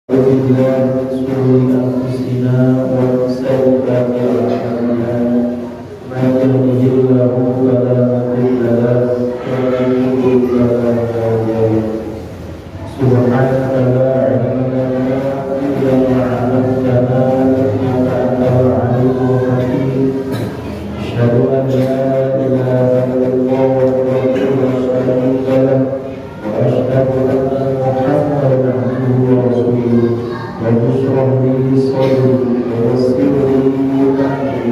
بالله من شرور أنفسنا ومن سيئات أعمالنا من يهده الله فلا مضل له ومن يضلل فلا هادي له سبحانك لا علم لنا إلا ما علمتنا إنك أنت العليم الحكيم أشهد أن لا إله إلا الله وحده لا شريك له وأشهد أن محمدا عبده ورسوله رب اشرح لي صدري ويسر لي أمري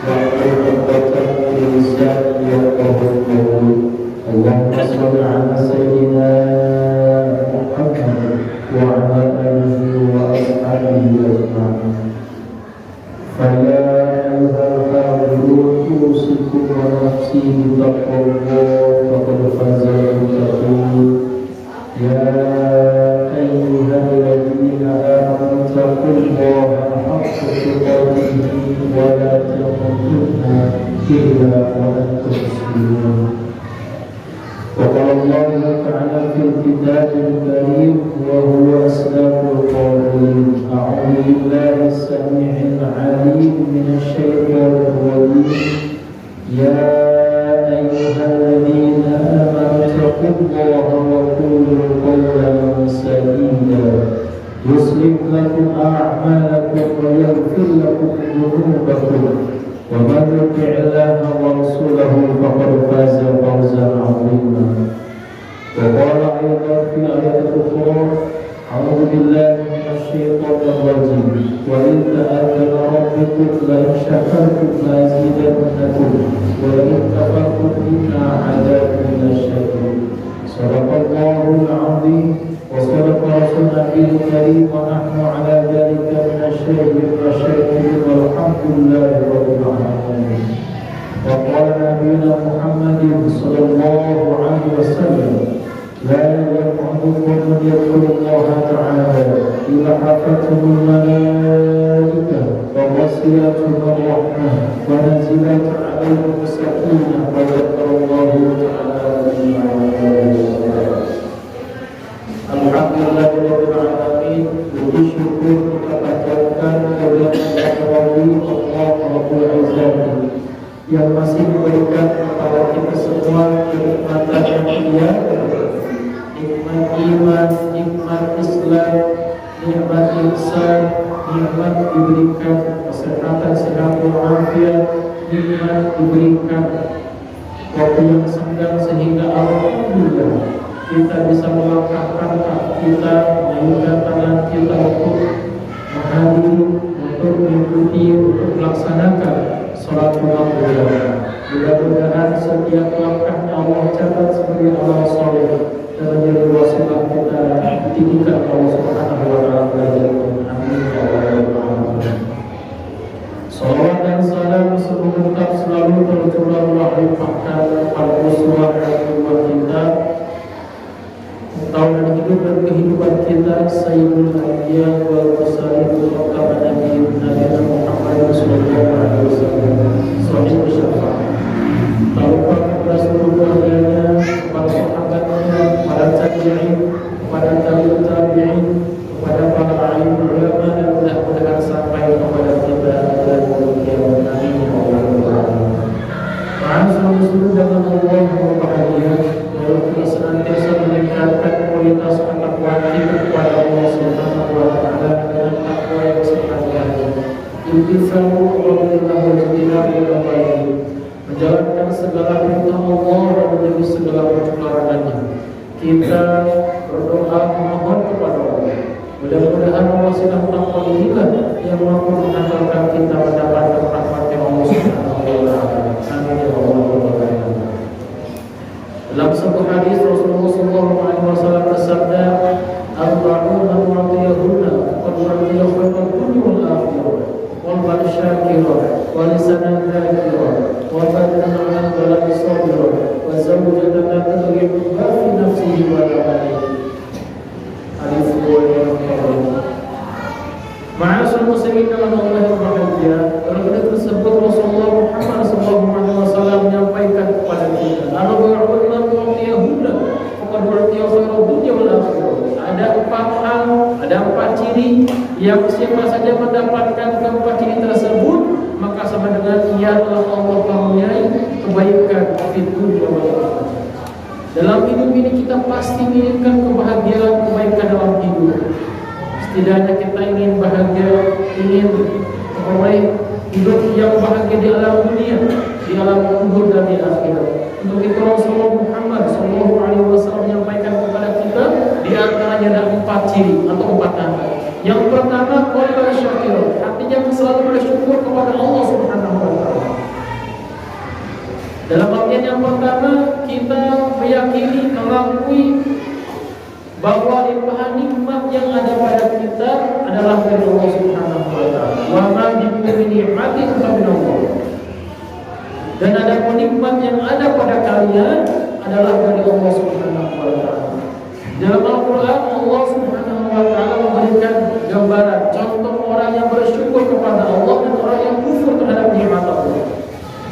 واحلل عقدة من لساني يفقهوا قولي اللهم صل على سيدنا محمد وعلى آله وأصحابه أجمعين فيا أيها الحاضرون أوصيكم ونفسي بتقوى الله فقد فاز المتقون يا أيها الذين آمنوا اتقوا الله حق تقاته ولا تموتن إلا وأنتم مسلمون وقال الله تعالى في الكتاب الكريم وهو أصدق القائلين أعوذ بالله السميع العليم من الشيطان الرجيم يا أيها الذين آمنوا اتقوا الله وقولوا قولا سديدا يصلح لكم أعمالكم ويغفر لكم ذنوبكم ومن يطع الله ورسوله فقد فاز فوزا عظيما وقال أيضا في آية أخرى أعوذ بالله من الشيطان الرجيم وإذ تأذن ربكم لئن شكرتم لأزيدنكم ولئن كفرتم إن عذابي لشديد صدق الله العظيم وصدق رسول النبي الكريم ونحن على ذلك من الشاهدين والشاكرين والحمد لله رب العالمين وقال نبينا محمد صلى الله عليه وسلم لا يقعدكم من يذكر الله تعالى إذا حفتهم الملائكة وغسلتهم الرحمة ونزلت عليهم السكينة وذكر الله تعالى Alhamdulillah Rabbil Alamin. Puji syukur kita panjatkan kepada Allah Rabbul Izzati yang masih memberikan kepada kita semua kenikmatan yang mulia, nikmat iman, nikmat Islam, nikmat ihsan, nikmat diberikan kesehatan sehat walafiat, nikmat diberikan waktu yang senggang sehingga alhamdulillah kita bisa melangkahkan kaki kita, mengayunkan tangan kita untuk menghadiri, untuk mengikuti, untuk melaksanakan sholat lima waktu. Mudah-mudahan setiap langkahnya Allah catat sebagai amal soleh dan menjadi wasilah kita ditinggikan Allah Subhanahu wa Ta'ala. Amin ya rabbal alamin. Salawat dan salam semoga tetap selalu tercurah melimpahkan al-uswah dan kita tahun hidup dan kehidupan kita Sayyidul Anbiya wal Mursalin Khatam Nabi Muhammad sallallahu alaihi wasallam sahih syafaat. Taruhlah kepada seluruh keluarganya, para sahabatnya, para tabi'in, kepada tabi'ut tabi'in, kepada para alim ulama dan mudah-mudahan sampai kepada kita dan kemudian amin ya rabbal alamin. Seluruh dengan Allah bahagia dalam kita senantiasa meningkatkan kualitas ketakwaan kepada Allah Subhanahu wa Ta'ala dengan takwa yang sepanjangnya. Intisamu qaulillahi wa ijtinabu menjalankan segala perintah Allah dan menjauhi segala larangannya. Kita berdoa memohon kepada Allah. Mudah-mudahan Allah sedang takwa inilah yang mampu mengantarkan kita mendapatkan rahmat Allah Subhanahu wa Ta'ala. Amin ya rabbal alamin. Dalam sebuah hadis Rasulullah SAW bersabda, "Arba'una mu'tiyahuna qad radiya khairan dunya wal akhirah, wal bal syakira, wa lisanan dzakira, wa badanan 'ala al-bala'i sabira, wa zawjatan la taghibu fi nafsihi wa la alayhi." Hadis riwayat Ma'asyiral muslimin dengan Allah yang bahagia, pada tersebut Rasulullah Muhammad SAW menyampaikan kepada kita, "Arba'una mu'tiyahuna qad radiya khairan dunya wal akhirah." Ada 4 hal, ada 4 ciri ciri yang siapa saja mendapatkan keempat ciri tersebut, maka sama dengan ia telah Allah karuniai kebaikan di dunia wal akhirat. Dalam hidup ini kita pasti menginginkan kebahagiaan, kebaikan dalam hidup. Setidaknya kita ingin bahagia, ingin memperoleh hidup yang bahagia di alam dunia, di alam kubur dan di akhirat. Untuk itu Rasulullah Muhammad SAW menyampaikan kepada kita di antaranya ada 4 ciri atau 4 tanda. Yang pertama, qalban syakira, artinya selalu bersyukur kepada Allah Subhanahu wa taala. Dalam artian yang pertama, kita meyakini, mengakui bahwa limpahan nikmat yang ada pada kita adalah dari Allah Subhanahu wa taala. Wa ma bikum min ni'matin fa min Allah. Dan ada nikmat yang ada pada kalian adalah dari Allah Subhanahu wa taala. Dalam Al-Qur'an Allah Subhanahu wa taala memberikan gambaran contoh orang yang bersyukur kepada Allah dan orang yang kufur terhadap nikmat Allah.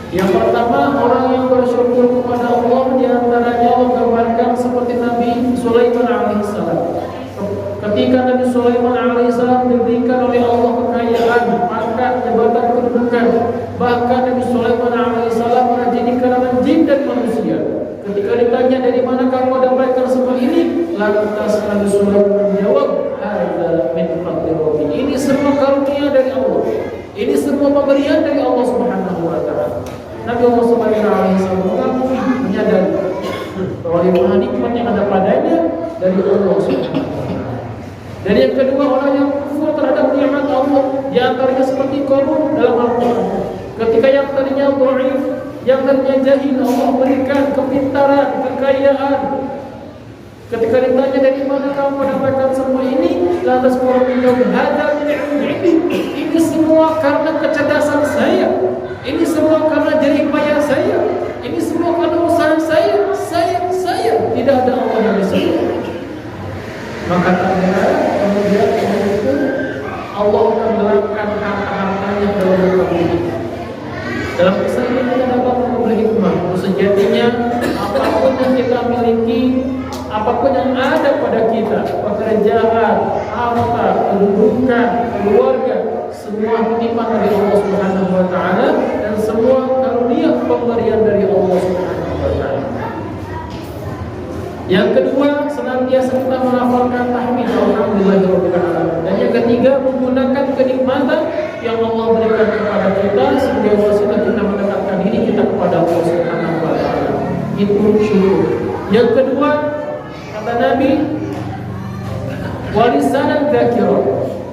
Yang pertama, orang yang bersyukur kepada Allah di antaranya Allah gambarkan seperti Nabi Sulaiman alaihissalam. Ketika Nabi Sulaiman alaihissalam diberikan oleh Allah kekayaan, pangkat, jabatan, kedudukan, bahkan Nabi Sulaiman alaihissalam merajai di kalangan jin dan manusia. Ketika ditanya dari mana kamu dapatkan semua ini, lantas Nabi Sulaiman menjawab, "Hadza min fadli Rabbi." Ini semua karunia dari Allah. Ini semua pemberian dari Allah Subhanahu wa taala. Nabi Muhammad SAW mengakui, menyadari bahwa limpahan nikmat yang ada padanya dari Allah Subhanahu wa taala. Dan yang kedua, orang yang kufur terhadap nikmat Allah, di antaranya seperti Qarun dalam Al-Qur'an. Ketika yang tadinya dhaif, yang tadinya jahil, Allah berikan kepintaran, kekayaan. Ketika ditanya dari mana kamu mendapatkan semua ini, lantas Qarun menjawab, "Hadza min 'indi." Ini semua karena kecerdasan saya. Ini semua karena jerih payah saya. Ini semua karena usaha saya. Saya tidak ada Allah yang bisa. Maka ternyata kemudian itu Allah akan melakukan harta-hartanya dalam hidup. Dalam kisah ini kita dapat mengambil hikmah. Sejatinya apapun yang kita miliki, apapun yang ada pada kita, pekerjaan, harta, kedudukan, keluarga, semua titipan dari Allah Subhanahu wa taala dan semua karunia pemberian dari Allah Subhanahu wa taala. Yang kedua, senantiasa kita menghafalkan tahmid alhamdulillahirabbil alamin. Dan yang ketiga, menggunakan kenikmatan yang Allah berikan kepada kita sebagai wasilah kita mendekatkan diri kita kepada Allah Subhanahu wa taala. Itu syukur. Yang kedua, kata Nabi, walisanan dzakira.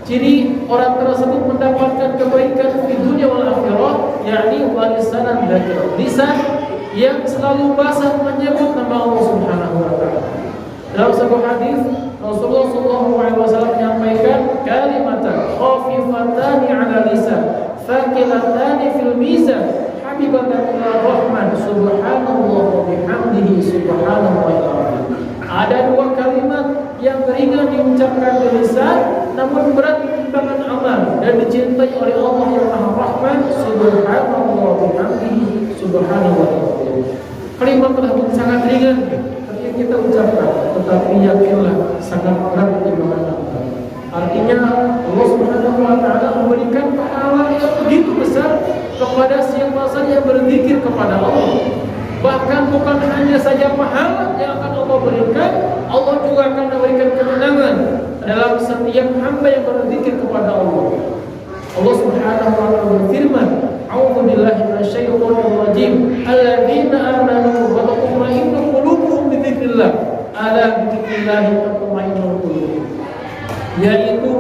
Ciri orang tersebut mendapatkan kebaikan di dunia wal akhirah, yakni walisanan dzakira. Lisan yang selalu basah menyebut nama Allah Subhanahu wa taala. Dalam sebuah hadis Rasulullah SAW menyampaikan kalimatan khafifatani 'ala lisan, thaqilatani fil mizan, habibatan ila rahman, subhanallah wa bihamdihi subhanallah. Ada 2 kalimat yang ringan diucapkan di lisan, namun berat di timbangan amal dan dicintai oleh Allah yang Maha Rahman, subhanallah wa bihamdihi subhanallah. Kalimat tersebut sangat ringan ketika kita ucapkan, tetapi yakinlah sangat berat di timbangan amal. Artinya Allah Subhanahu wa taala memberikan pahala yang begitu besar kepada siapa saja yang berzikir kepada Allah. Bahkan bukan hanya saja pahala yang akan Allah berikan, Allah juga akan memberikan kemenangan dalam setiap hamba yang berzikir kepada Allah. Allah Subhanahu wa taala berfirman, "A'udzu billahi minasyaitonir rajim. Alladzina amanu wa tatma'innu qulubuhum bi dzikrillah. Ala bi dzikrillah tatma'innul qulub." Yaitu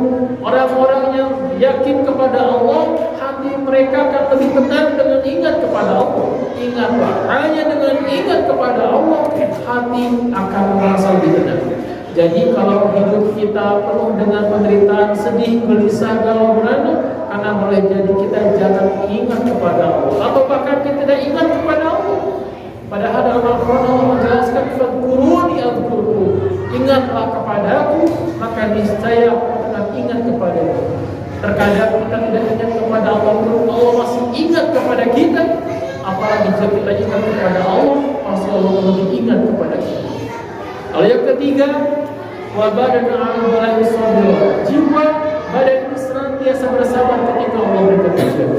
orang-orang yang yakin kepada Allah, hati mereka akan lebih tenang dengan ingat kepada Allah. Ingatlah, hanya dengan ingat kepada Allah, hati akan merasa lebih tenang. Jadi kalau hidup kita penuh dengan penderitaan, sedih, gelisah, galau, merana, karena boleh jadi kita jangan ingat kepada Allah, atau bahkan kita tidak ingat kepada Allah. Padahal dalam Al-Quran Allah menjelaskan, "Fadkuruni adzkurkum." Ingatlah kepadaku, maka niscaya aku akan ingat kepadamu. Terkadang kita tidak ingat kepada Allah, Allah masih ingat kepada kita. Apalagi jika kita ingat kepada Allah, pasti Allah lebih ingat kepada kita. Lalu yang ketiga, wa badan 'ala bala'i sabira. Jiwa badan ini senantiasa bersabar ketika Allah berikan ujian.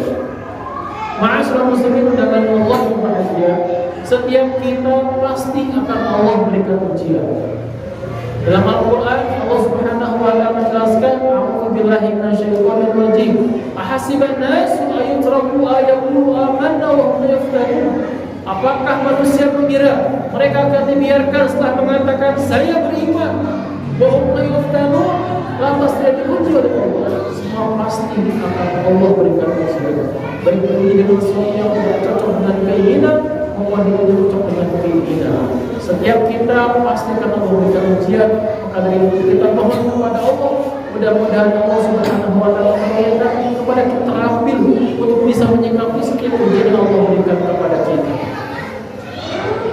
Ma'asyiral muslimin dengan Allah bahagia, setiap kita pasti akan Allah berikan ujian. Dalam Al-Quran Allah Subhanahu wa ta'ala menjelaskan, a'udzu billahi minasyaitonir rajim, ahasiban nasu ayutraku ayaqulu amanna wa hum la yuftanun. Apakah manusia mengira mereka akan dibiarkan setelah mengatakan saya beriman, wa hum la yuftanun, lantas tidak diuji oleh Allah? Semua pasti akan Allah berikan ujian, baik diuji dengan sesuatu yang tidak cocok dengan keinginan maupun diuji cocok dengan keinginan. Setiap kita pasti akan memberikan ujian. Maka dari itu kita mohon kepada Allah, mudah-mudahan Allah Subhanahu wa ta'ala memberikan kepada kita terampil untuk bisa menyikapi setiap ujian yang Allah berikan kepada kita.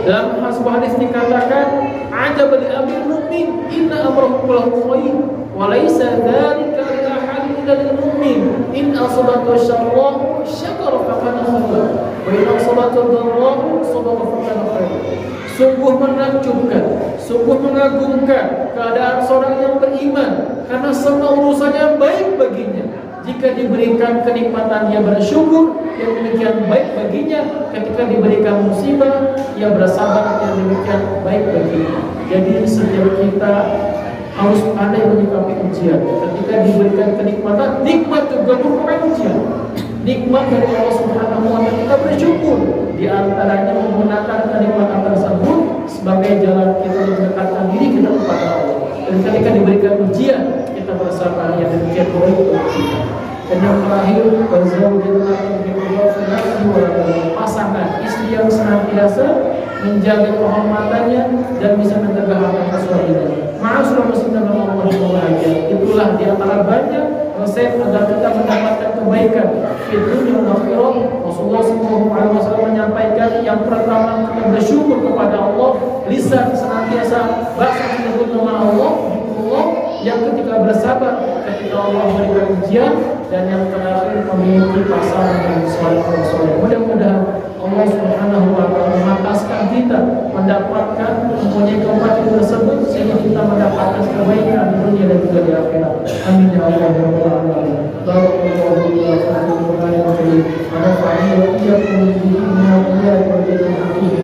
Dalam sebuah hadis dikatakan, "Ajab li amril mu'min, inna amrahu kulluhu khair, wa laisa dzalika li ahadin illa lil mu'min. In asabatu syarran syakara fa kana khairan, wa in asabatu dharran sabara fa kana khairan." Sungguh menakjubkan, sungguh mengagumkan keadaan seorang yang beriman, karena semua urusannya baik baginya. Jika diberikan kenikmatan ia bersyukur, yang demikian baik baginya. Ketika diberikan musibah ia bersabar, yang demikian baik baginya. Jadi setiap kita harus pandai menyikapi ujian. Ketika diberikan kenikmatan, nikmat juga merupakan ujian. Nikmat dari Allah Subhanahu wa ta'ala, kita bersyukur. Di antaranya menggunakan kenikmatan tersebut sebagai jalan kita mendekatkan diri kita kepada Allah. Dan ketika diberikan ujian, kita bersabar, yang demikian baik untuk kita. Dan yang terakhir, pasangan istri yang senantiasa menjaga kehormatannya dan bisa mencegah hak suaminya. Ma'asyiral muslimin dan Allah bahagia. Itulah di antara banyak resep agar kita mendapatkan kebaikan di dunia dan akhirat. Rasulullah SAW menyampaikan, yang pertama kita bersyukur kepada Allah, lisan senantiasa bahasa menyebut nama Allah, Allah. Yang ketika bersabar ketika Allah memberikan ujian, dan yang terakhir memiliki pasangan yang soleh. Mudah-mudahan Allah Subhanahu wa ta'ala mengataskan kita mendapatkan mempunyai keempatan tersebut, sehingga kita mendapatkan kebaikan di dunia dan juga di akhirat. Amin ya Allah ya Rabbal alamin. Barakallahu fiikum wa nafa'ani wa iyyakum bima fihi min al-ayati wal hikmah.